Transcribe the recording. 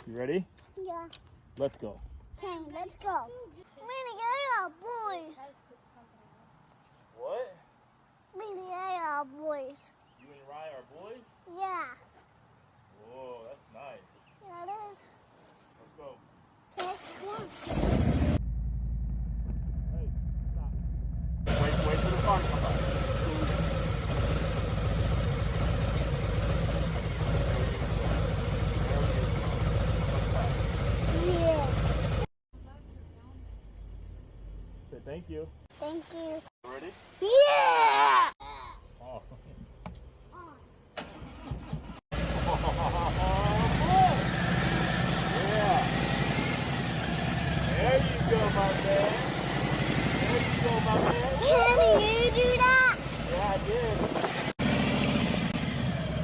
You ready? Yeah. Let's go. Okay, let's go. Minnie, boys. What? Minnie, boys. You and Rye are boys? Yeah. Whoa, that's nice. Yeah, it is. Let's go. Okay, come on. Hey, stop. Wait for the car to come by. Yeah. Say thank you. Thank you. Ready? Yeah!